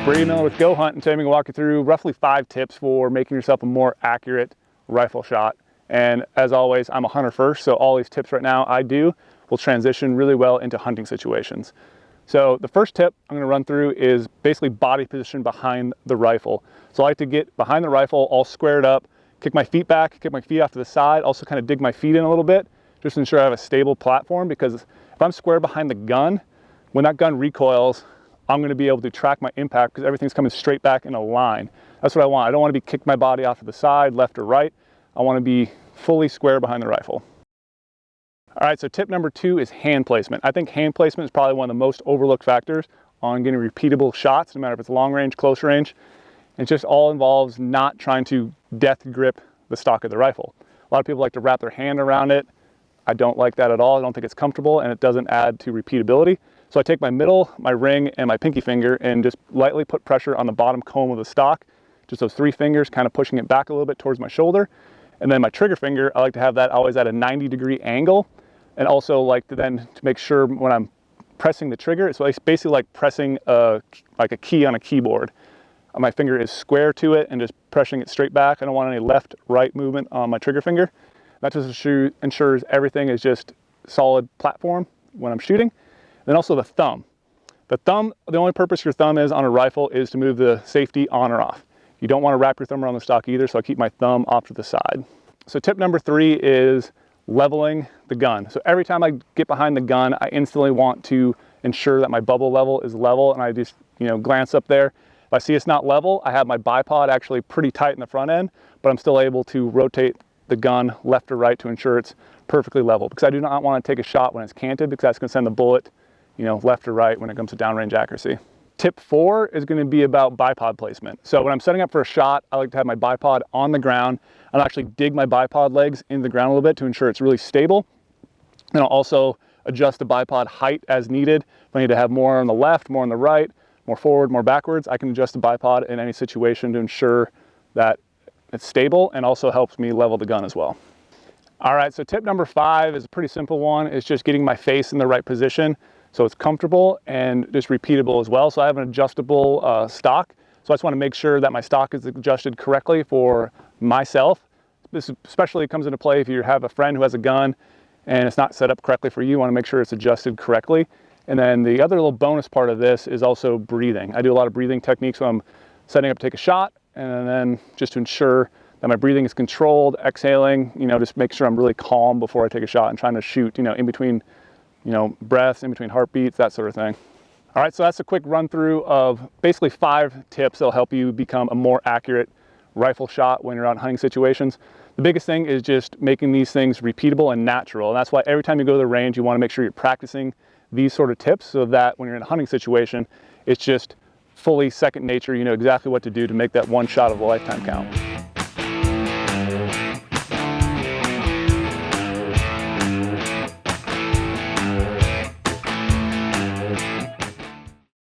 Brady Miller with goHUNT, and today I'm going to walk you through roughly 5 tips for making yourself a more accurate rifle shot. And as always, I'm a hunter first, so all these tips right now I do will transition really well into hunting situations. So the first tip I'm going to run through is basically body position behind the rifle. So I like to get behind the rifle all squared up, kick my feet back, kick my feet off to the side, also kind of dig my feet in a little bit, just to ensure I have a stable platform, because if I'm square behind the gun, when that gun recoils, I'm going to be able to track my impact because everything's coming straight back in a line. That's what I want. I don't want to be kicked my body off to the side, left or right. I want to be fully square behind the rifle. All right, so tip number 2 is hand placement. I think hand placement is probably one of the most overlooked factors on getting repeatable shots, no matter if it's long range, close range. It just all involves not trying to death grip the stock of the rifle. A lot of people like to wrap their hand around it. I don't like that at all. I don't think it's comfortable, and it doesn't add to repeatability. So I take my middle, my ring, and my pinky finger and just lightly put pressure on the bottom comb of the stock. Just those 3 fingers, kind of pushing it back a little bit towards my shoulder. And then my trigger finger, I like to have that always at a 90-degree angle. And also like to then to make sure when I'm pressing the trigger, it's basically like pressing like a key on a keyboard. My finger is square to it and just pressing it straight back. I don't want any left-right movement on my trigger finger. That just ensures everything is just solid platform when I'm shooting. Then also the thumb. The only purpose your thumb is on a rifle is to move the safety on or off. You don't want to wrap your thumb around the stock either, so I keep my thumb off to the side. So tip number 3 is leveling the gun. So every time I get behind the gun, I instantly want to ensure that my bubble level is level, and I just, glance up there. If I see it's not level, I have my bipod actually pretty tight in the front end, but I'm still able to rotate the gun left or right to ensure it's perfectly level, because I do not want to take a shot when it's canted, because that's going to send the bullet left or right when it comes to downrange accuracy. Tip 4 is going to be about bipod placement. So when I'm setting up for a shot, I like to have my bipod on the ground. I'll actually dig my bipod legs into the ground a little bit to ensure it's really stable. And I'll also adjust the bipod height as needed. If I need to have more on the left, more on the right, more forward, more backwards, I can adjust the bipod in any situation to ensure that it's stable, and also helps me level the gun as well. All right, so tip number 5 is a pretty simple one. It's just getting my face in the right position so it's comfortable and just repeatable as well. So I have an adjustable stock. So I just want to make sure that my stock is adjusted correctly for myself. This especially comes into play if you have a friend who has a gun and it's not set up correctly for you. You want to make sure it's adjusted correctly. And then the other little bonus part of this is also breathing. I do a lot of breathing techniques when I'm setting up to take a shot, and then just to ensure that my breathing is controlled, exhaling, just make sure I'm really calm before I take a shot and trying to shoot, in between, breaths, in between heartbeats, that sort of thing. All right, so that's a quick run through of basically 5 tips that'll help you become a more accurate rifle shot when you're out in hunting situations. The biggest thing is just making these things repeatable and natural. And that's why every time you go to the range, you want to make sure you're practicing these sort of tips so that when you're in a hunting situation, it's just fully second nature. You know exactly what to do to make that one shot of a lifetime count.